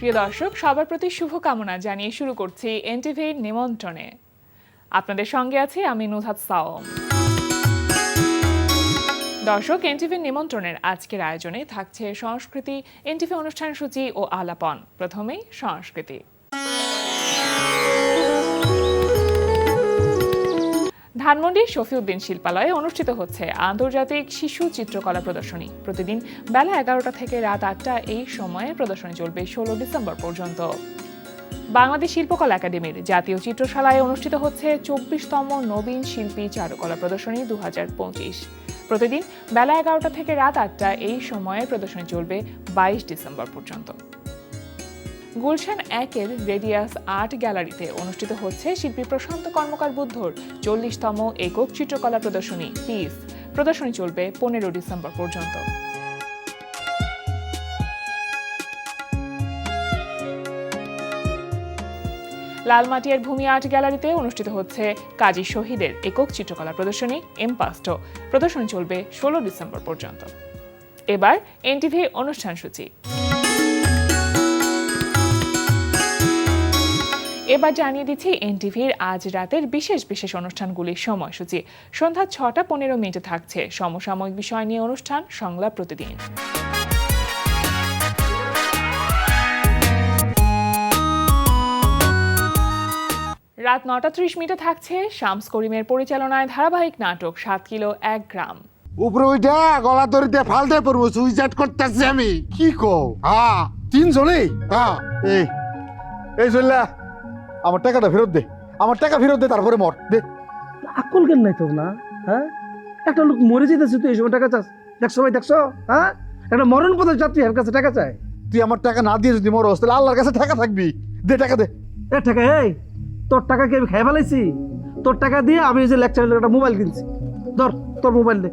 প্রিয় দর্শক, সবার প্রতি শুভকামনা জানিয়ে শুরু করছি এনটিভির নিমন্ত্রণে। আপনাদের সঙ্গে আছি আমি নুহাত সাওম। দর্শক, এনটিভির নিমন্ত্রণের আজকের আয়োজনে থাকছে সংস্কৃতি, এনটিভি অনুষ্ঠান সূচি ও আলাপন। প্রথমেই সংস্কৃতি। ধানমন্ডির শফিউদ্দিন শিল্পালয়ে অনুষ্ঠিত হচ্ছে আন্তর্জাতিক শিশু চিত্রকলা প্রদর্শনী। প্রতিদিন বেলা 11টা থেকে রাত 8টা এই সময়ে প্রদর্শনী চলবে 16 ডিসেম্বর পর্যন্ত। বাংলাদেশ শিল্পকলা একাডেমির জাতীয় চিত্রশালায় অনুষ্ঠিত হচ্ছে 24তম নবীন শিল্পী চারুকলা প্রদর্শনী 2025। প্রতিদিন বেলা 11টা থেকে রাত 8টা এই সময়ে প্রদর্শনী চলবে 22 ডিসেম্বর পর্যন্ত। গুলশান 1-এর রেডিয়াস আর্ট গ্যালারিতে অনুষ্ঠিত হচ্ছে শিল্পী প্রশান্ত কর্মকার বুদ্ধর 40তম একক চিত্রকলা প্রদর্শনী পিস। প্রদর্শনী চলবে 15 ডিসেম্বর পর্যন্ত। লালমাটিয়ার ভূমি আর্ট গ্যালারিতে অনুষ্ঠিত হচ্ছে কাজী শহীদের একক চিত্রকলা প্রদর্শনী এমপাস্টো। প্রদর্শনী চলবে 16 ডিসেম্বর পর্যন্ত। এবার এনটিভি অনুষ্ঠান সূচি। এবার জানিয়ে দিচ্ছি এনটিভির আজ রাতের বিশেষ বিশেষ অনুষ্ঠানগুলির সময়সূচি। সন্ধ্যা 6টা 15 মিনিটে থাকছে সমসাময়িক বিষয় নিয়ে অনুষ্ঠান সংলাপ প্রতিদিন। রাত 9টা 30 মিনিটে থাকছে শামস করিমের পরিচালনায় ধারাবাহিক নাটক 7 কিলো 1 গ্রাম। উপরে ওইটা গলা দড়িতে ফালতে পড়বো, সুইসাইড করতেছি আমি। কি কো? হ্যাঁ, তিনজনেই? হ্যাঁ। এই চললা, আমার টাকাটা ফেরত দে, আমার টাকা ফেরত দে, তারপরে মর দে। আকল জ্ঞান নাই তো না? হ্যাঁ, একটা লোক মরে যেতেছে, তুই এই সময় টাকা চাস? দেখছো ভাই, দেখছো? হ্যাঁ, একটা মরণ পথের যাত্রী এর কাছে টাকা চায়। তুই আমার টাকা না দিয়ে যদি মরস, তাহলে আল্লাহর কাছে টাকা থাকবি। দে টাকা দে। এ টাকা, এই তোর টাকা কি আমি খেয়ে ফেলাইছি? তোর টাকা দিয়ে আমি এই যে লেকচারের একটা মোবাইল কিনছি। ধর তোর মোবাইল দে।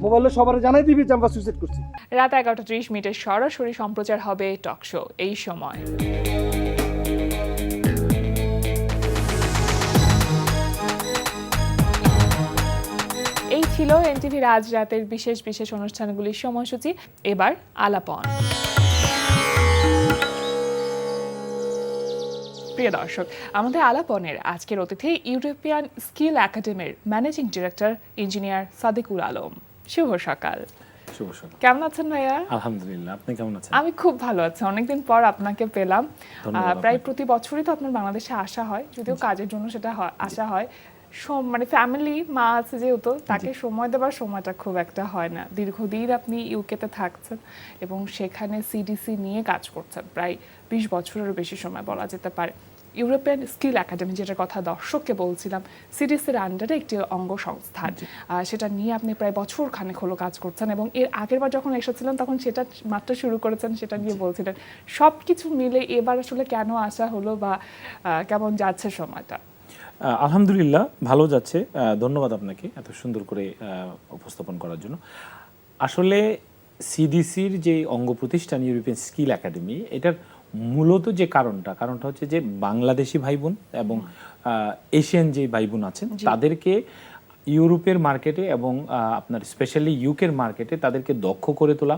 মোবাইলে সবার জানাই দিবি যে আমরা সুইসাইড করছি। রাত 11টা 30 মিনিটে সরাসরি সম্প্রচার হবে টক শো এই সময়। এই ছিল এনটিভির আজ রাতের বিশেষ বিশেষ অনুষ্ঠানগুলির সময়সূচি। এবার আলাপন। প্রিয় দর্শক, আমাদের আলাপনের আজকের অতিথি ইউরোপিয়ান স্কিল একাডেমির managing director engineer Sadekul Alam. শুভ সকাল। শুভ সকাল। কেমন আছেন ভাইয়া? আলহামদুলিল্লাহ, আপনি কেমন আছেন? আমি খুব ভালো আছি, অনেকদিন পর আপনাকে পেলাম। ধন্যবাদ। প্রায় প্রতি বছরই তো আপনার বাংলাদেশে আসা হয়, যদিও কাজের জন্য সেটা আসা হয়। মানে ফ্যামিলি মা আছে যেহেতু, তাকে সময় দেওয়ার সময়টা খুব একটা হয় না। দীর্ঘদিন আপনি ইউকেতে থাকছেন এবং সেখানে সিডিসি নিয়ে কাজ করছেন প্রায় 20 বছরেরও বেশি সময় বলা যেতে পারে। ইউরোপিয়ান স্কিল একাডেমি, যেটার কথা দর্শককে বলছিলাম, সিডিসির আন্ডারে একটি অঙ্গ সংস্থান, সেটা নিয়ে আপনি প্রায় বছর খানেক হলো কাজ করছেন এবং এর আগের বার যখন এসেছিলেন তখন সেটা মাত্র শুরু করেছেন, সেটা নিয়ে বলছিলেন। সব কিছু মিলে এবার আসলে কেন আসা হলো বা কেমন যাচ্ছে সময়টা? আলহামদুলিল্লাহ, ভালো যাচ্ছে। ধন্যবাদ আপনাকে এত সুন্দর করে উপস্থাপন করার জন্য। আসলে সিডিসির যে অঙ্গ প্রতিষ্ঠান ইউরোপিয়ান স্কিল একাডেমি, এটার মূলত যে কারণটা হচ্ছে যে বাংলাদেশি ভাই বোন এবং এশিয়ান যে ভাই বোন আছেন তাদেরকে ইউরোপের মার্কেটে এবং আপনার স্পেশালি ইউকের মার্কেটে তাদেরকে দক্ষ করে তোলা।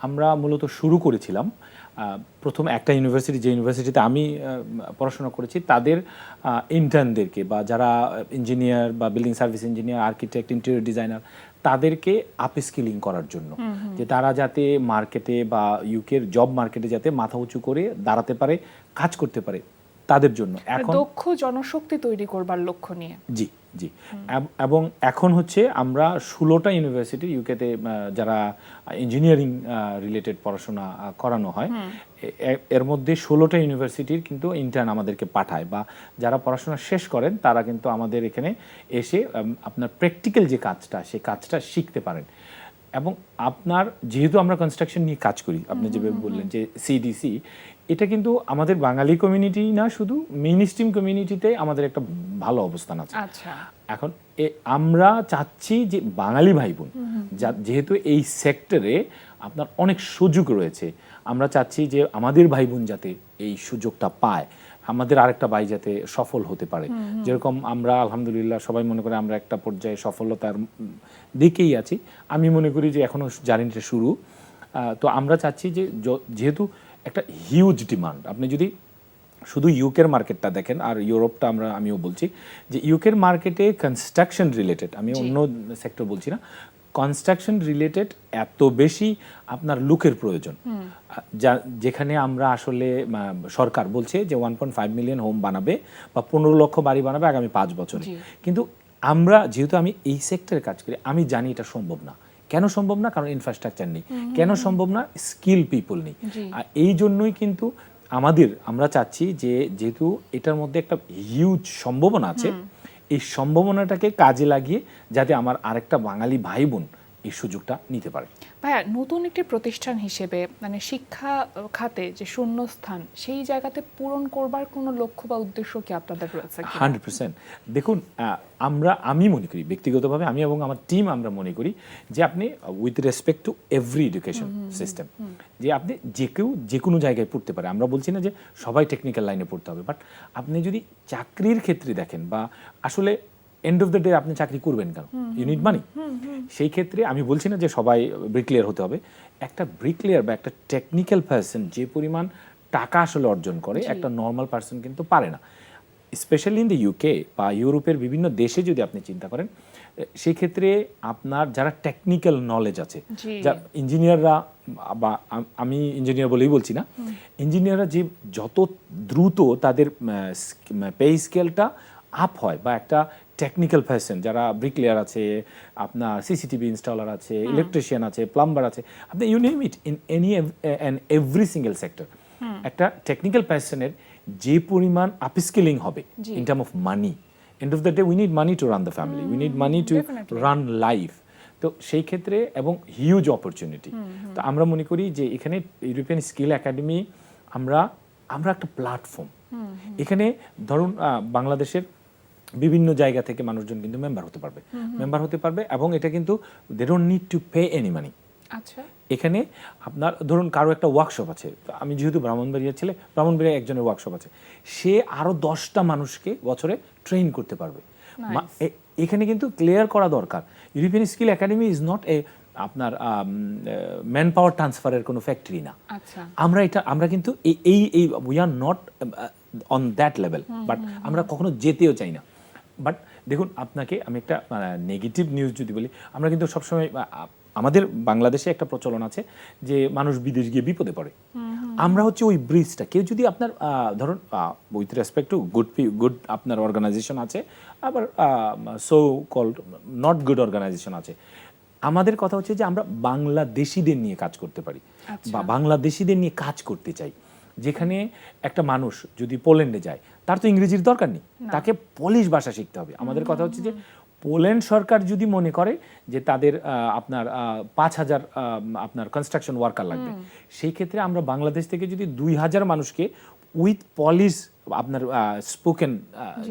আমরা মূলত শুরু করেছিলাম প্রথম একটা ইউনিভার্সিটি, যে ইউনিভার্সিটিতে আমি পড়াশোনা করেছি, তাদের ইন্টার্নদেরকে বা যারা ইঞ্জিনিয়ার বা building service engineer, architect, interior designer, তাদেরকে আপস্কিলিং করার জন্য, যে তারা যাতে মার্কেটে বা ইউকের জব মার্কেটে যাতে মাথা উঁচু করে দাঁড়াতে পারে, কাজ করতে পারে, তাদের জন্য এখন দক্ষ জনশক্তি তৈরি করবার লক্ষ্য নিয়ে। জি জি। এবং এখন হচ্ছে আমরা 16টা ইউনিভার্সিটি ইউকেতে যারা ইঞ্জিনিয়ারিং রিলেটেড পড়াশোনা করানো হয়, এর মধ্যে 16টা ইউনিভার্সিটির কিন্তু ইন্টার্ন আমাদেরকে পাঠায়, বা যারা পড়াশোনা শেষ করেন তারা কিন্তু আমাদের এখানে এসে আপনার প্র্যাকটিক্যাল যে কাজটা, সেই কাজটা শিখতে পারেন। এবং আপনার যেহেতু আমরা কনস্ট্রাকশন নিয়ে কাজ করি, আপনি যেভাবে বললেন যে সিডিসি, এটা কিন্তু আমাদের বাঙালি কমিউনিটি না, শুধু মেইন স্ট্রিম কমিউনিটিতে আমাদের একটা ভালো অবস্থান আছে। আচ্ছা, এখন আমরা চাচ্ছি যে বাঙালি ভাই বোন যেহেতু এই সেক্টরে আপনার অনেক সুযোগ রয়েছে, আমরা চাচ্ছি যে আমাদের ভাই বোন যাতে এই সুযোগটা পায়, আমাদের আরেকটা ভাই যাতে সফল হতে পারে। যেরকম আমরা আলহামদুলিল্লাহ সবাই মনে করে আমরা একটা পর্যায়ে সফলতার দিকেই আছি, আমি মনে করি যে এখনো জার্নিটা শুরু। তো আমরা চাচ্ছি যে যেহেতু একটা হিউজ ডিমান্ড। আপনি যদি শুধু ইউকের মার্কেটটা দেখেন আর ইউরোপটা আমিও বলছি যে ইউকের মার্কেটে কনস্ট্রাকশন রিলেটেড, আমি অন্য সেক্টর বলছি না, কনস্ট্রাকশন রিলেটেড এত বেশি আপনার লুকের প্রয়োজন, যেখানে আমরা আসলে সরকার বলছে যে 1.5 মিলিয়ন হোম বানাবে বা 15 লক্ষ বাড়ি বানাবে আগামী 5 বছরে। কিন্তু আমরা যেহেতু আমি এই সেক্টরে কাজ করি, আমি জানি এটা সম্ভব না। কেন সম্ভব না? কারণ ইনফ্রাস্ট্রাকচার নেই। কেন সম্ভব না? স্কিল পিপল নেই। আর এই জন্যই কিন্তু আমরা চাচ্ছি যে যেহেতু এটার মধ্যে একটা হিউজ সম্ভাবনা আছে, এই সম্ভাবনাটাকে কাজে লাগিয়ে যাতে আমার আরেকটা বাঙালি ভাই বোন এই সুযোগটা নিতে পারে। ভাইয়া, নতুন একটি প্রতিষ্ঠান হিসেবে মানে শিক্ষা খাতে যে শূন্যস্থান, সেই জায়গাতে পূরণ করবার কোনো লক্ষ্য বা উদ্দেশ্য কি আপনাদের রয়েছে? 100%। দেখুন, আমি মনে করি ব্যক্তিগতভাবে, আমি এবং আমার টিম আমরা মনে করি যে আপনি with respect to every education system, যে আপনি যে কোনো জায়গায় পড়তে পারে। আমরা বলছি না যে সবাই টেকনিক্যাল লাইনে পড়তে হবে, বাট আপনি যদি চাকরির ক্ষেত্রে দেখেন বা আসলে এন্ড অফ দ্য ডে আপনি চাকরি করবেন কেন? You need money. সেই ক্ষেত্রে আমি বলছি না যে সবাই ব্রিকলেয়ার হতে হবে। একটা ব্রিকলেয়ার বা একটা টেকনিক্যাল পার্সন যে পরিমাণ টাকা আসলে অর্জন করে একটা নর্মাল পার্সন কিন্তু পারে না। স্পেশালি ইন দ্য ইউকে বা ইউরোপের বিভিন্ন দেশে যদি আপনি চিন্তা করেন, সেই ক্ষেত্রে আপনার যারা টেকনিক্যাল নলেজ আছে, যা ইঞ্জিনিয়াররা, বা আমি ইঞ্জিনিয়ার বলেই বলছি না, ইঞ্জিনিয়াররা যে যত দ্রুত তাদের পে স্কেলটা আপ হয়, বা একটা টেকনিক্যাল পার্সন যারা ব্রিকলেয়ার আছে, আপনার সিসিটিভি ইনস্টলার আছে, ইলেকট্রিশিয়ান আছে, প্লাম্বার আছে, আপনি you name it in any and every single sector, একটা টেকনিক্যাল পার্সনের যে পরিমাণ আপস্কিলিং হবে in term of money, end of the day we need money to run the family, we need money to run life. তো সেই ক্ষেত্রে এবং huge opportunity. তো আমরা মনে করি যে এখানে ইউরোপিয়ান স্কিল একাডেমি আমরা একটা প্ল্যাটফর্ম। এখানে ধরুন বাংলাদেশের বিভিন্ন জায়গা থেকে মানুষজন কিন্তু মেম্বার হতে পারবে এবং এটা কিন্তু they don't need to pay any money. আচ্ছা, এখানে আপনার ধরুন কারো একটা ওয়ার্কশপ আছে, আমি যেহেতু ব্রাহ্মণবাড়িয়ার ছেলে, ব্রাহ্মণবাড়িয়া একজনের ওয়ার্কশপ আছে, সে আরো 10টা মানুষকে বছরে ট্রেন করতে পারবে। এখানে কিন্তু ক্লিয়ার করা দরকার, European skill academy is not a আপনার ম্যান পাওয়ার ট্রান্সফারের কোনো ফ্যাক্টরি না। আমরা কিন্তু এই we are not on that level, but আমরা কখনো যেতেও চাই না। বাট দেখুন, আপনাকে আমি একটা নেগেটিভ নিউজ যদি বলি, আমরা কিন্তু সবসময় আমাদের বাংলাদেশে একটা প্রচলন আছে যে মানুষ বিদেশ গিয়ে বিপদে পড়ে। আমরা হচ্ছে ওই ব্রিজটা, কেউ যদি আপনার ধরুন উইথ রেসপেক্ট টু গুড আপনার অর্গানাইজেশন আছে, আবার so called not good organisation আছে। আমাদের কথা হচ্ছে যে আমরা বাংলাদেশিদের নিয়ে কাজ করতে পারি বা বাংলাদেশিদের নিয়ে কাজ করতে চাই। যেখানে একটা মানুষ যদি পোল্যান্ডে যায়, তার তো ইংরেজির দরকার নেই, তাকে পোলিশ ভাষা শিখতে হবে। আমাদের কথা হচ্ছে যে পোল্যান্ড সরকার যদি মনে করে যে তাদের আপনার 5,000 আপনার কনস্ট্রাকশন ওয়ার্কার লাগবে, সেই ক্ষেত্রে আমরা বাংলাদেশ থেকে যদি 2,000 মানুষকে উইথ পলিশ আপনার স্পোকেন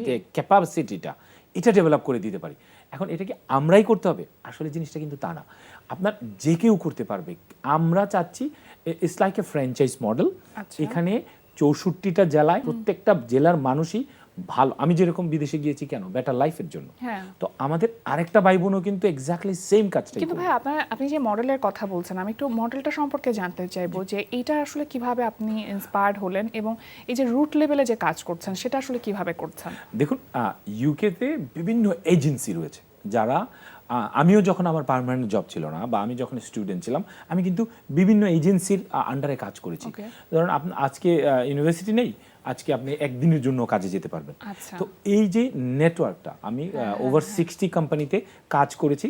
যে ক্যাপাসিটিটা এটা ডেভেলপ করে দিতে পারি। এখন এটা কি আমরাই করতে হবে? আসলে জিনিসটা কিন্তু তা না, আপনার যে কেউ করতে পারবে। আমরা চাচ্ছি it's like a franchise model. এখানে 64টা জেলায় প্রত্যেকটা জেলার মানুষই ভালো, আমি যেরকম বিদেশে গিয়েছি কেন, বেটার লাইফের জন্য, তো আমাদের আরেকটা ভাই বোনও কিন্তু এক্স্যাক্টলি সেম কাজটা। কিন্তু ভাই, আপনি যে মডেলের কথা বলছেন, আমি একটু মডেলটা সম্পর্কে জানতে চাইবো যে এইটা আসলে কিভাবে আপনি ইন্সপায়ার্ড হলেন এবং এই যে রুট লেভেলে যে কাজ করছেন সেটা আসলে কিভাবে করছেন? দেখুন, ইউকেতে বিভিন্ন এজেন্সি রয়েছে যারা, আমিও যখন আমার পার্মানেন্ট জব ছিল না বা আমি যখন স্টুডেন্ট ছিলাম, আমি কিন্তু বিভিন্ন এজেন্সির আন্ডারে কাজ করেছি। ধরুন আজকে ইউনিভার্সিটি নেই, আজকে আপনি একদিনের জন্য কাজে যেতে পারবেন। তো এই যে নেটওয়ার্কটা, আমি ওভার 60 কোম্পানিতে কাজ করেছি।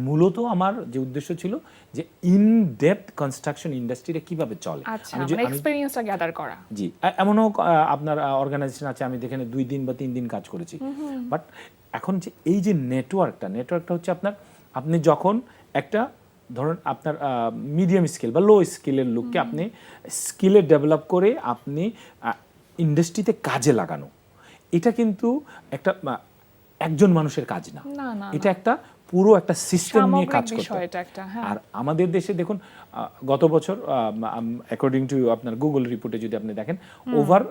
মূলত আমার যে উদ্দেশ্য ছিল যে ইন ডেপথ কনস্ট্রাকশন ইন্ডাস্ট্রিটা কিভাবে চলে, এক্সপেরিয়েন্সটা গ্যাদার করা। জি, এমনও আপনার অর্গানাইজেশন আছে আমি যেখানে 2 দিন বা 3 দিন কাজ করেছি। বাট এখন যে এই যে নেটওয়ার্কটা হচ্ছে আপনি যখন একটা ধরুন আপনার মিডিয়াম স্কেল বা লো স্কেলের লোককে আপনি স্কিলে ডেভেলপ করে আপনি ইন্ডাস্ট্রিতে কাজে লাগানো, এটা কিন্তু একজন মানুষের কাজ না, এটা একটা পুরো একটা সিস্টেম নিয়ে কাজ করতে হয়। আর আমাদের দেশে দেখুন, গত বছর অ্যাকর্ডিং টু আপনার গুগল রিপোর্টে যদি আপনি দেখেন, ওভার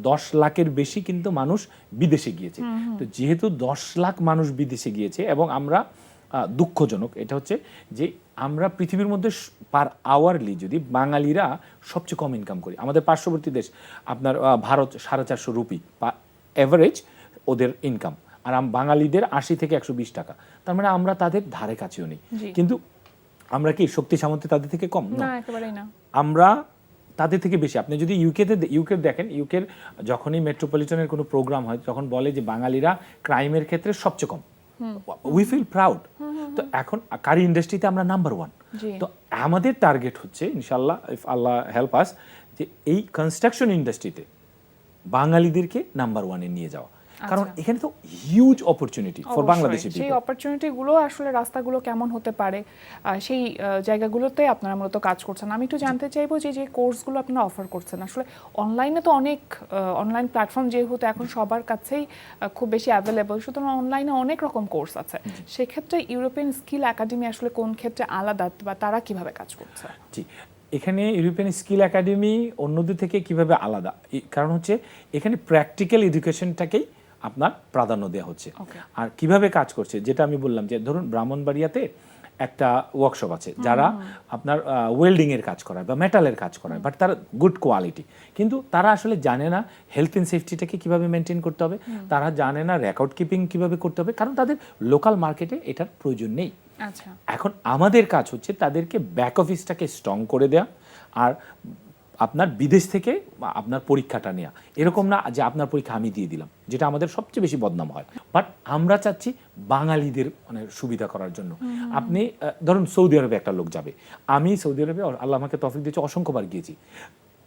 10 লাখের বেশি কিন্তু মানুষ বিদেশে গিয়েছে। তো যেহেতু 10 লাখ মানুষ বিদেশে গিয়েছে এবং আমরা দুঃখজনক, এটা হচ্ছে যে আমরা পৃথিবীর মধ্যে পার আওয়ারলি যদি বাঙালিরা সবচেয়ে কম ইনকাম করি। আমাদের পার্শ্ববর্তী দেশ আপনার ভারত 450 রুপি এভারেজ ওদের ইনকাম, আর বাঙালিদের 80 থেকে 120 টাকা। তার মানে আমরা তাদের ধারে কাছেও নেই। জি। কিন্তু আমরা কি শক্তি সামর্থ্যে তাদের থেকে কম? না, একেবারেই না। আমরা তাদের থেকে বেশি। আপনি যদি ইউকে দেখেন, ইউকের যখনই মেট্রোপলিটনের কোনো প্রোগ্রাম হয় তখন বলে যে বাঙালিরা ক্রাইমের ক্ষেত্রে সবচেয়ে কম। We feel proud. তো এখন কারি ইন্ডাস্ট্রিতে আমরা নাম্বার 1। জি। তো আমাদের টার্গেট হচ্ছে ইনশাল্লাহ, ইফ আল্লাহ হেল্প আস, যে এই কনস্ট্রাকশন ইন্ডাস্ট্রিতে বাঙালিদেরকে নাম্বার 1-এ নিয়ে যাওয়া। কারণ এখানে তো হিউজ অপরচুনিটি ফর বাংলাদেশি সেই পিপল। অপরচুনিটি গুলো আসলে রাস্তাগুলো কেমন হতে পারে সেই জায়গাগুলোতে আপনারা মূলত কাজ করছেন। আমি একটু জানতে চাইবো যে যে কোর্সগুলো আপনারা অফার করছেন, আসলে অনলাইনে তো অনেক অনলাইন প্ল্যাটফর্ম যেহেতু এখন সবার কাছেই খুব বেশি অ্যাভেলেবল, সুতরাং অনলাইনে অনেক রকম কোর্স আছে। সেক্ষেত্রে ইউরোপিয়ান স্কিল একাডেমি আসলে কোন ক্ষেত্রে আলাদা বা তারা কিভাবে কাজ করছে? জি, এখানে ইউরোপিয়ান স্কিল একাডেমি অন্যদের থেকে কিভাবে আলাদা, কারণ হচ্ছে এখানে প্র্যাকটিক্যাল এডুকেশনটাকেই আপনার প্রাধান্য দেওয়া হচ্ছে। আর কিভাবে কাজ করছে, যেটা আমি বললাম যে ধরুন ব্রাহ্মণবাড়িয়াতে একটা ওয়ার্কশপ আছে যারা আপনার ওয়েল্ডিং এর কাজ করায় বা মেটালের কাজ করায়, বাট তারা গুড কোয়ালিটি, কিন্তু তারা আসলে জানে না হেলথ এন্ড সেফটিটাকে কিভাবে মেনটেন করতে হবে, তারা জানে না রেকর্ড কিপিং কিভাবে করতে হবে, কারণ তাদের লোকাল মার্কেটে এটার প্রয়োজন নেই। আচ্ছা, এখন আমাদের কাজ হচ্ছে তাদেরকে ব্যাক অফিসটাকে স্ট্রং করে দেয়া, আর আপনার বিদেশ থেকে আপনার পরীক্ষাটা নেওয়া। এরকম না যে আপনার পরীক্ষা আমি দিয়ে দিলাম, যেটা আমাদের সবচেয়ে বেশি বদনাম হয়। বাট আমরা চাচ্ছি বাঙালিদের মানে সুবিধা করার জন্য। আপনি ধরুন সৌদি আরবে একটা লোক যাবে, আমি সৌদি আরবে আল্লাহ আমাকে তৌফিক দিয়েছে অসংখ্যবার গিয়েছি।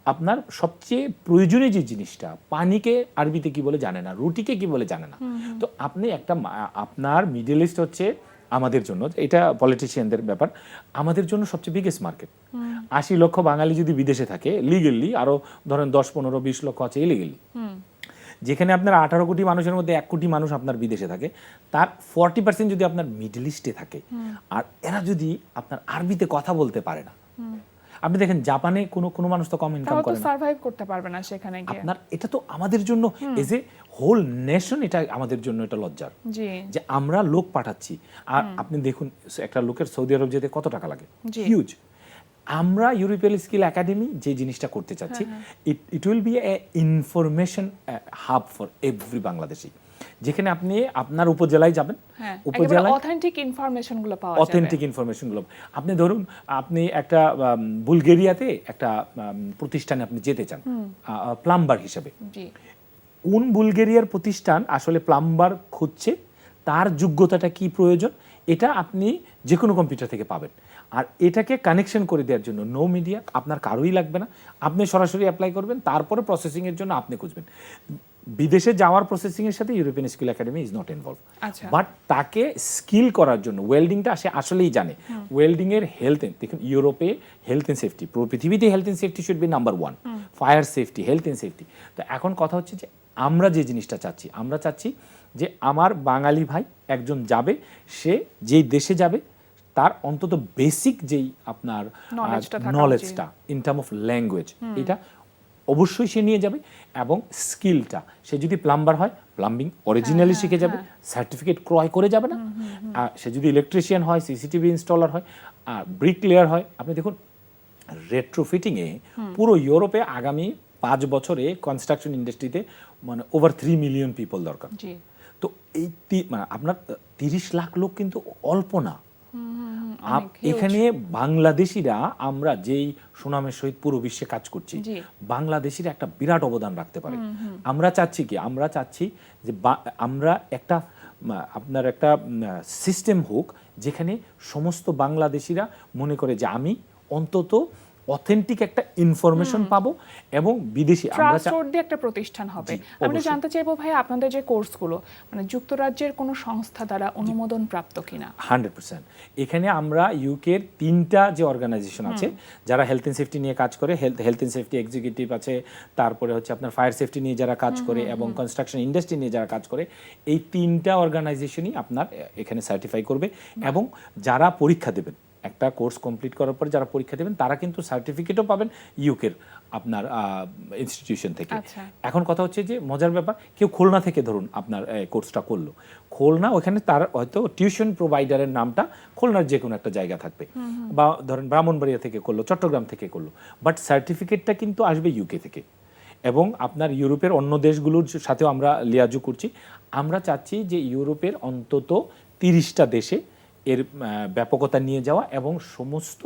আপনার সবচেয়ে প্রয়োজনীয় যে জিনিসটা, পানিকে আরবিতে কি বলে জানে না, রুটিকে কি বলে জানে না। তো আপনি একটা আপনার মিডল ইস্ট হচ্ছে আমাদের জন্য, এটা পলিটিশিয়ানদের ব্যাপার, আমাদের জন্য সবচেয়ে বিগেস্ট মার্কেট। 80 লক্ষ বাঙালি যদি বিদেশে থাকে লিগেলি, আরো ধরেন 10, 15, 20 লক্ষ আছে ইলিগেলি, যেখানে আপনার 18 কোটি মানুষের মধ্যে 1 কোটি মানুষ আপনার বিদেশে থাকে, তার 40% যদি আপনার মিডল ইস্টে থাকে, আর এরা যদি আপনার আরবিতে কথা বলতে পারে না, আপনি দেখেন জাপানে কোনো মানুষ তো কম ইনকাম তারা করে তো না, সার্ভাইভ করতে পারবে না সেখানে গিয়ে। আপনার এটা তো আমাদের জন্য এজ এ হোল নেশন, এটা আমাদের জন্য এটা লজ্জার জি, যে আমরা লোক পাঠাচ্ছি। আর আপনি দেখুন একটা লোকের সৌদি আরব যেতে কত টাকা লাগে, হিউজ। আমরা ইউরোপিয়ান স্কিল একাডেমি যে জিনিসটা করতে চাচ্ছি, it will B A information hub for every Bangladeshi, যেখানে আপনি আপনার উপজেলায় যাবেন, উপজেলায় অথেন্টিক ইনফরমেশনগুলো পাওয়া যাবে। অথেন্টিক ইনফরমেশনগুলো আপনি ধরুন, আপনি একটা বুলগেরিয়াতে একটা প্রতিষ্ঠানে আপনি যেতে চান প্লাম্বার হিসেবে, জি, কোন বুলগেরিয়ার প্রতিষ্ঠান আসলে প্লাম্বার খুঁজছে, তার যোগ্যতাটা কি প্রয়োজন, এটা আপনি যে কোনো কম্পিউটার থেকে পাবেন। আর এটাকে কানেকশন করে দেওয়ার জন্য নো মিডিয়া আপনার কারোই লাগবে না, আপনি সরাসরি অ্যাপ্লাই করবেন, তারপরে প্রসেসিং এর জন্য আপনি খুঁজবেন। বিদেশে যাওয়ার প্রসেসিং এর সাথে European skill academy is not involve. আচ্ছা, বাট তাকে স্কিল করার জন্য ওয়েল্ডিংটা সে আসলেই জানে, ওয়েল্ডিং এর হেলথ, দেখুন ইউরোপে হেলথ এন্ড সেফটি, পুরো পৃথিবীতে health and safety should be number 1, fire safety, health and safety. তো এখন কথা হচ্ছে যে আমরা যে জিনিসটা চাচ্ছি, আমরা চাচ্ছি যে আমার বাঙালি ভাই একজন যাবে, সে যেই দেশে যাবে তার অন্তত বেসিক যেই আপনার নলেজটা ইন টার্ম অফ ল্যাঙ্গুয়েজ, এটা অবশ্যই সে নিয়ে যাবে, এবং স্কিলটা সে যদি প্লাম্বার হয় প্লাম্বিং অরিজিনালি শিখে যাবে, সার্টিফিকেট ক্রয় করে যাবে না। সে যদি ইলেকট্রিশিয়ান হয়, সিসিটিভি ইনস্টলার হয়, ব্রিক লেয়ার হয়, আপনি দেখুন রেট্রোফিটিংয়ে পুরো ইউরোপে আগামী 5 বছরে কনস্ট্রাকশন ইন্ডাস্ট্রিতে মানে ওভার 3 মিলিয়ন পিপল দরকার। তো এই মানে আপনার 30 লাখ লোক কিন্তু অল্প না। এখানে বাংলাদেশিরা, আমরা যেই সুনামের সহিত পুরো বিশ্বে কাজ করছি, বাংলাদেশিরা একটা বিরাট অবদান রাখতে পারে। আমরা চাচ্ছি কি, আমরা চাচ্ছি যে আমরা একটা আপনার একটা সিস্টেম হোক যেখানে সমস্ত বাংলাদেশিরা মনে করে যে আমি অন্তত অথেন্টিক একটা ইনফরমেশন পাবো, এবং বিদেশি ট্রাস্টওয়ার্দি একটা প্রতিষ্ঠান হবে। আমি জানতে চাইবো ভাই, আপনাদের যে কোর্সগুলো মানে যুক্তরাজ্যের কোনো সংস্থা দ্বারা অনুমোদন প্রাপ্ত কিনা? 100%। এখানে আমরা ইউকের 3টা যে অর্গানাইজেশন আছে যারা হেলথ এন্ড সেফটি নিয়ে কাজ করে, হেলথ এন্ড সেফটি এক্সিকিউটিভ আছে, তারপরে হচ্ছে আপনার ফায়ার সেফটি নিয়ে যারা কাজ করে, এবং কনস্ট্রাকশন ইন্ডাস্ট্রি নিয়ে যারা কাজ করে, এই 3টা অর্গানাইজেশনই আপনার এখানে সার্টিফাই করবে, এবং যারা পরীক্ষা দেবেন একটা কোর্স কমপ্লিট করার পর যারা পরীক্ষা দেবেন তারা কিন্তু সার্টিফিকেটও পাবেন ইউকের আপনার ইনস্টিটিউশন থেকে। আচ্ছা। এখন কথা হচ্ছে যে মজার ব্যাপার, কেউ খুলনা থেকে ধরুন আপনার কোর্সটা করলো, খুলনা ওখানে তার হয়তো টিউশন প্রোভাইডারের নামটা খুলনার যে কোনো একটা জায়গা থাকবে, বা ধরেন ব্রাহ্মণবাড়িয়া থেকে করলো, চট্টগ্রাম থেকে করলো, বাট সার্টিফিকেটটা কিন্তু আসবে ইউকে থেকে। এবং আপনার ইউরোপের অন্য দেশগুলোর সাথেও আমরা লিয়াজু করছি। আমরা চাচ্ছি যে ইউরোপের অন্তত 30টা দেশে এর ব্যাপকতা নিয়ে যাওয়া এবং সমস্ত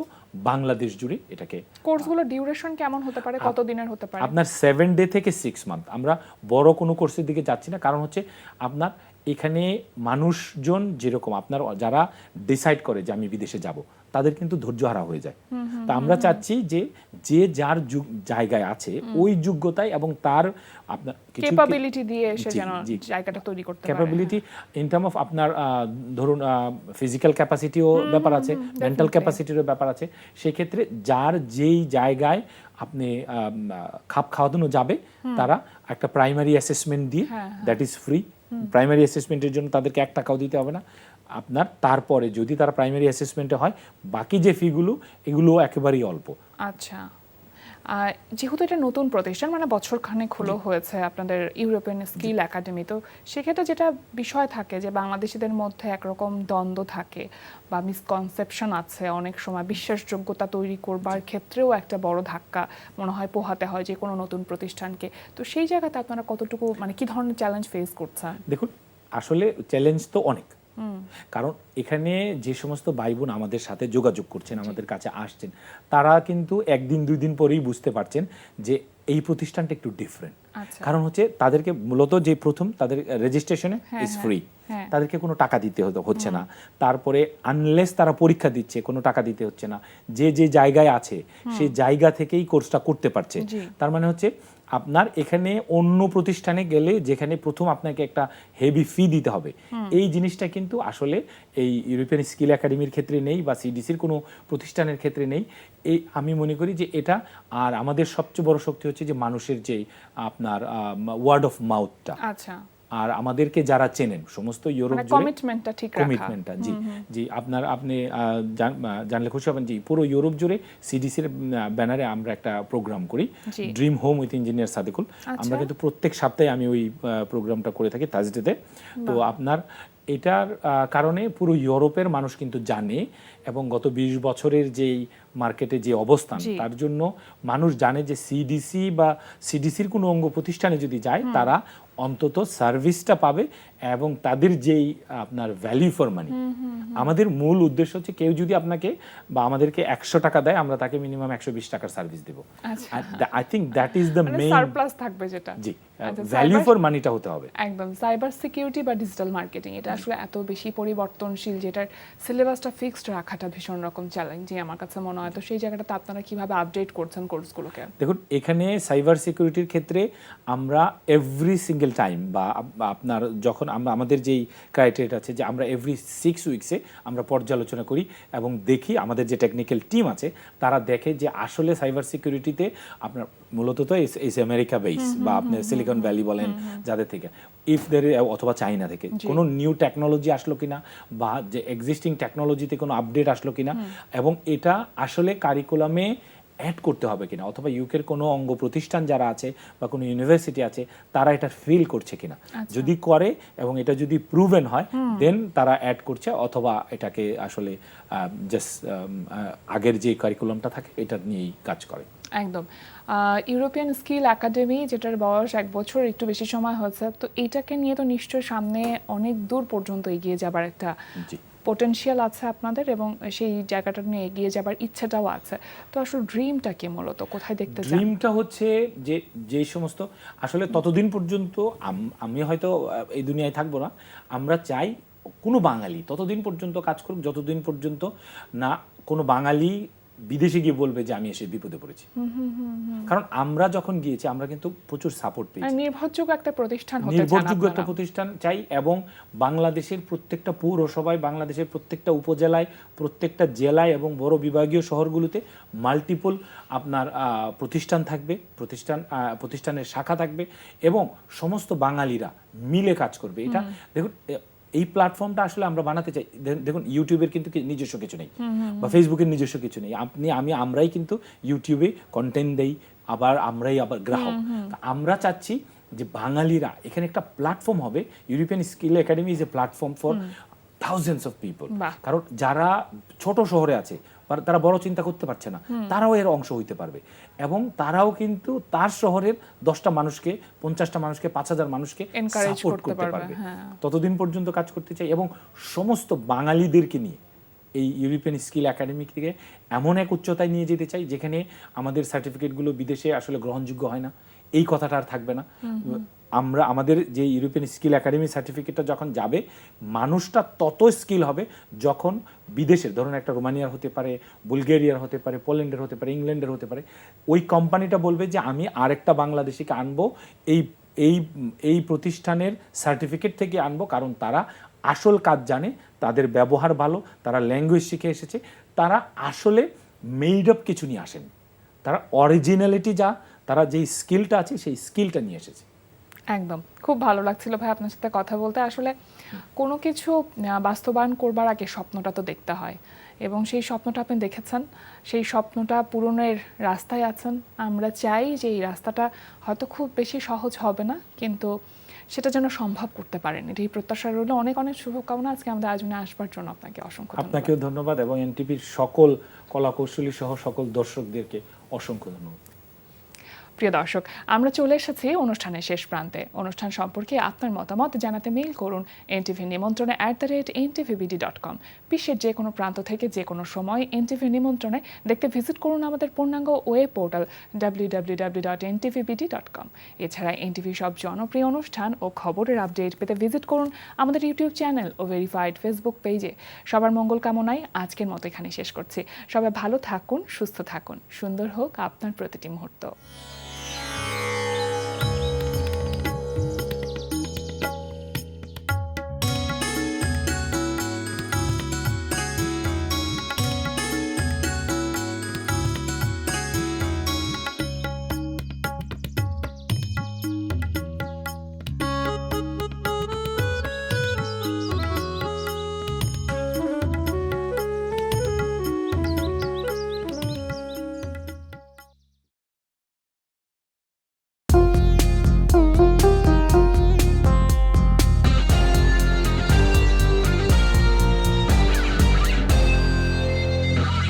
বাংলাদেশ জুড়ে এটাকে। কোর্সগুলো ডিউরেশন কেমন হতে পারে, কত দিনের হতে পারে? আপনার 7 ডে থেকে 6 মান্থ। আমরা বড় কোনো কোর্সের দিকে যাচ্ছি না, কারণ হচ্ছে আপনার এখানে মানুষজন যেরকম আপনার যারা ডিসাইড করে যে আমি বিদেশে যাব, তাদের কিন্তু ধৈর্য হারা হয়ে যায়। তা আমরা চাচ্ছি যে যে যার জায়গায় আছে ওই যোগ্যতায় এবং তার আপনার ক্যাপাবিলিটি দিয়ে সে জি, যেন জি। জায়গাটা তৈরি করতে পারে। ক্যাপাবিলিটি ইন টার্ম অফ আপনার ধরুন ফিজিক্যাল ক্যাপাসিটিও ব্যাপার আছে, মেন্টাল ক্যাপাসিটিরও ব্যাপার আছে। সেক্ষেত্রে যার যেই জায়গায় আপনি খাপ খাওয়ানো যাবে, তারা একটা প্রাইমারি অ্যাসেসমেন্ট দিয়ে, দ্যাট ইজ ফ্রি। প্রাইমারি অ্যাসেসমেন্টের জন্য তাদেরকে 1 টাকাও দিতে হবে না আপনার। তারপরে যদি তারা প্রাইমারি অ্যাসেসমেন্টে হয়, বাকি যে ফিগুলো এগুলো একেবারেই অল্প। আচ্ছা, যেহেতু এটা নতুন প্রতিষ্ঠান, মানে বছর খানেক হলো হয়েছে আপনাদের ইউরোপিয়ান স্কিল একাডেমি, তো সেক্ষেত্রে যেটা বিষয় থাকে যে বাংলাদেশিদের মধ্যে একরকম দ্বন্দ্ব থাকে বা মিসকনসেপশন আছে, অনেক সময় বিশ্বাসযোগ্যতা তৈরি করবার ক্ষেত্রেও একটা বড় ধাক্কা মনে হয় পোহাতে হয় যে কোনো নতুন প্রতিষ্ঠানকে। তো সেই জায়গাতে আপনারা কতটুকু, মানে কি ধরনের চ্যালেঞ্জ ফেস করছেন? দেখুন, আসলে চ্যালেঞ্জ তো অনেক, কারণ এখানে যে সমস্ত ভাই বোন আমাদের সাথে যোগাযোগ করছেন, আমাদের কাছে আসছেন, তারা কিন্তু 1 দিন 2 দিন পরেই বুঝতে পারছেন যে এই প্রতিষ্ঠানটা একটু ডিফারেন্ট। কারণ হচ্ছে তাদেরকে মূলত যে প্রথম তাদের রেজিস্ট্রেশনে ইজ ফ্রি, তাদেরকে কোনো টাকা দিতে হচ্ছে না। তারপরে আনলেস তারা পরীক্ষা দিচ্ছে, কোনো টাকা দিতে হচ্ছে না। যে যে জায়গায় আছে সেই জায়গা থেকেই কোর্সটা করতে পারছে। তার মানে হচ্ছে আপনার এখানে অন্য প্রতিষ্ঠানে গেলে যেখানে প্রথম আপনাকে একটা হেভি ফি দিতে হবে, এই জিনিসটা কিন্তু আসলে এই ইউরোপিয়ান স্কিল একাডেমির ক্ষেত্রে নেই বা সিডিসির কোনো প্রতিষ্ঠানের ক্ষেত্রে নেই। এই আমি মনে করি যে এটা, আর আমাদের সবচেয়ে বড় শক্তি হচ্ছে যে মানুষের যে আপনার ওয়ার্ড অফ মাউথটা। আচ্ছা, আর আমাদেরকে যারা চেনেন সমস্ত ইউরোপ জুড়ে কমিটমেন্টটা ঠিক রাখা। কমিটমেন্টটা, জি জি, আপনি জানলে খুশি হবেন যে পুরো ইউরোপ জুড়ে সিডিসির ব্যানারে আমরা একটা প্রোগ্রাম করি, dream home with engineer Sadikul. আমরা কিন্তু প্রত্যেক সপ্তাহে আমি ওই প্রোগ্রামটা করে থাকি থার্সডেতে। তো আপনার এটার কারণে পুরো ইউরোপের মানুষ কিন্তু জানে, এবং গত 20 বছরের যেই মার্কেটে যে অবস্থান, তার জন্য মানুষ জানে যে সিডিসি বা সিডিসির কোনো অঙ্গ প্রতিষ্ঠানে যদি যায়, তারা অন্তত সার্ভিসটা পাবে এবং তাদের যেই আপনার ভ্যালু ফর মানি। আমাদের মূল উদ্দেশ্য হচ্ছে কেউ যদি আপনাকে বা আমাদেরকে 100 টাকা দেয়, আমরা তাকে মিনিমাম 120 টাকার সার্ভিস দেব। I think that is the main surplus থাকবে যেটা। জি, ভ্যালু ফর মানিটা হতে হবে। একদম। সাইবার সিকিউরিটি বা ডিজিটাল মার্কেটিং, এটা আসলে এত বেশি পরিবর্তনশীল, যেটার সিলেবাসটা ফিক্সড রাখাটা ভীষণ রকম চ্যালেঞ্জিং আমার কাছে মনে হয়। তো সেই জায়গাটাতে আপনারা কিভাবে আপডেট করছেন কোর্সগুলোকে? দেখুন, এখানে সাইবার সিকিউরিটির ক্ষেত্রে আমরা এভরি সিঙ্গেল টাইম বা আপনার যখন আমাদের যেই ক্রাইটেরিয়া আছে যে আমরা এভরি 6 উইকসে আমরা পর্যালোচনা করি এবং দেখি, আমাদের যে টেকনিক্যাল টিম আছে তারা দেখে যে আসলে সাইবার সিকিউরিটিতে আপনার মূলত তো এস আমেরিকা বেস বা আপনি সিলিকন ভ্যালি বলেন যাদের থেকে, ইফ দের অথবা চাইনা থেকে কোনো নিউ টেকনোলজি আসলো কিনা বা যে এক্সিস্টিং টেকনোলজিতে কোনো আপডেট আসলো কিনা, এবং এটা আসলে কারিকুলামে অ্যাড করতে হবে কিনা, অথবা ইউকের কোনো অঙ্গ প্রতিষ্ঠান যারা আছে বা কোনো ইউনিভার্সিটি আছে তারা এটা ফিল করছে কিনা। যদি করে এবং এটা যদি প্রুভেন হয়, দেন তারা অ্যাড করছে, অথবা এটাকে আসলে জাস্ট আগের যে কারিকুলামটা থাকে এটা নিয়েই কাজ করে। একদম। ইউরোপিয়ান স্কিল একাডেমি, যেটার বয়স 1 বছর একটু বেশি সময় হয়েছে, তো এইটাকে নিয়ে তো নিশ্চয়ই সামনে অনেক দূর পর্যন্ত এগিয়ে যাবার একটা পোটেনশিয়াল আছে আপনাদের, এবং সেই জায়গাটা নিয়ে এগিয়ে যাবার ইচ্ছাটাও আছে। তো আসলে ড্রিমটা কি, মূলত কোথায় দেখতে চান? ড্রিমটা হচ্ছে যে সমস্ত আসলে ততদিন পর্যন্ত আমি হয়তো এই দুনিয়ায় থাকবো না, আমরা চাই কোনো বাঙালি ততদিন পর্যন্ত কাজ করুক যতদিন পর্যন্ত না কোনো বাঙালি বিদেশে গিয়ে বলবে যে আমি এসে বিপদে পড়েছি। কারণ আমরা যখন গিয়েছি আমরা কিন্তু প্রচুর সাপোর্ট পেয়েছি। নির্ভরযোগ্য একটা প্রতিষ্ঠান হতে চান, নির্ভরযোগ্য একটা প্রতিষ্ঠান চাই, এবং বাংলাদেশের প্রত্যেকটা পৌরসভায়, বাংলাদেশের প্রত্যেকটা উপজেলায়, প্রত্যেকটা জেলায় এবং বড় বিভাগীয় শহরগুলোতে মাল্টিপল আপনার প্রতিষ্ঠান থাকবে, প্রতিষ্ঠানের শাখা থাকবে, এবং সমস্ত বাঙালিরা মিলে কাজ করবে। এটা দেখুন, এই প্ল্যাটফর্মটা আসলে আমরা বানাতে চাই। দেখুন ইউটিউবের কিন্তু নিজস্ব কিছু নেই, বা ফেসবুকের নিজস্ব কিছু নেই। আমরাই কিন্তু ইউটিউবে কন্টেন্ট দেই, আমরাই গ্রাহক। তা আমরা চাচ্ছি যে বাঙালিরা এখানে একটা প্ল্যাটফর্ম হবে। European skill academy is a platform for thousands of people. বাহ। কারণ যারা ছোট শহরে আছে, তারা বড় চিন্তা করতে পারছে না, তারাও এর অংশ হইতে পারবে, এবং তারাও কিন্তু তার শহরের 10টা মানুষকে, 50টা মানুষকে, 5000 মানুষকে Encourage সাপোর্ট করতে করতে পারবে, পারবে। হ্যাঁ। ততদিন পর্যন্ত কাজ করতে চাই, এবং সমস্ত বাঙালিদেরকে নিয়ে এই ইউরোপিয়ান স্কিল একাডেমি থেকে এমন এক উচ্চতায় নিয়ে যেতে চাই যেখানে আমাদের সার্টিফিকেটগুলো বিদেশে আসলে গ্রহণযোগ্য হয় না, এই কথাটা আর থাকবে না। আমাদের যে ইউরোপিয়ান স্কিল একাডেমি সার্টিফিকেটটা যখন যাবে, মানুষটা তত স্কিল হবে যখন বিদেশের, ধরুন একটা রোমানিয়ার হতে পারে, বুলগেরিয়ার হতে পারে, পোল্যান্ডের হতে পারে, ইংল্যান্ডের হতে পারে, ওই কোম্পানিটা বলবে যে আমি আরেকটা বাংলাদেশিকে আনবো এই এই এই প্রতিষ্ঠানের সার্টিফিকেট থেকে আনবো, কারণ তারা আসল কাজ জানে, তাদের ব্যবহার ভালো, তারা ল্যাঙ্গুয়েজ শিখে এসেছে, তারা আসলে মেড আপ কিছু নিয়ে আসেন, তারা অরিজিনালিটি তারা যেই স্কিলটা আছে সেই স্কিলটা নিয়ে এসেছে। একদম, খুব ভালো লাগছিল ভাই আপনার সাথে কথা বলতে। আসলে কোনো কিছু বাস্তবায়ন করবার আগে স্বপ্নটা তো দেখতে হয়, এবং সেই স্বপ্নটা আপনি দেখেছেন, সেই স্বপ্নটা পূরণের রাস্তায় আছেন। আমরা চাই যে এই রাস্তাটা হয়তো খুব বেশি সহজ হবে না, কিন্তু সেটা যেন সম্ভব করতে পারেন, এটাই প্রত্যাশা রইল। অনেক অনেক শুভকামনা আজকে আমাদের আয়োজনে আসবার জন্য। আপনাকে অসংখ্য ধন্যবাদ। আপনাকেও ধন্যবাদ, এবং এনটিভির সকল কলাকৌশলী সহ সকল দর্শকদেরকে অসংখ্য ধন্যবাদ। প্রিয় দর্শক, আমরা চলে এসেছি অনুষ্ঠানের শেষ প্রান্তে। অনুষ্ঠান সম্পর্কে আপনার মতামত জানাতে মেইল করুন এনটিভি নিমন্ত্রণে @ntvbd.com। বিশ্বের যে কোনো প্রান্ত থেকে যে কোনো সময় এনটিভি নিমন্ত্রণে দেখতে ভিজিট করুন আমাদের পূর্ণাঙ্গ ওয়েব পোর্টাল www.ntvbd.com। এছাড়া এনটিভি সব জনপ্রিয় অনুষ্ঠান ও খবরের আপডেট পেতে ভিজিট করুন আমাদের ইউটিউব চ্যানেল ও ভেরিফাইড ফেসবুক পেজে। সবার মঙ্গল কামনায় আজকের মতো এখানে শেষ করছি। সবাই ভালো থাকুন, সুস্থ থাকুন, সুন্দর হোক আপনার প্রতিটি মুহূর্ত।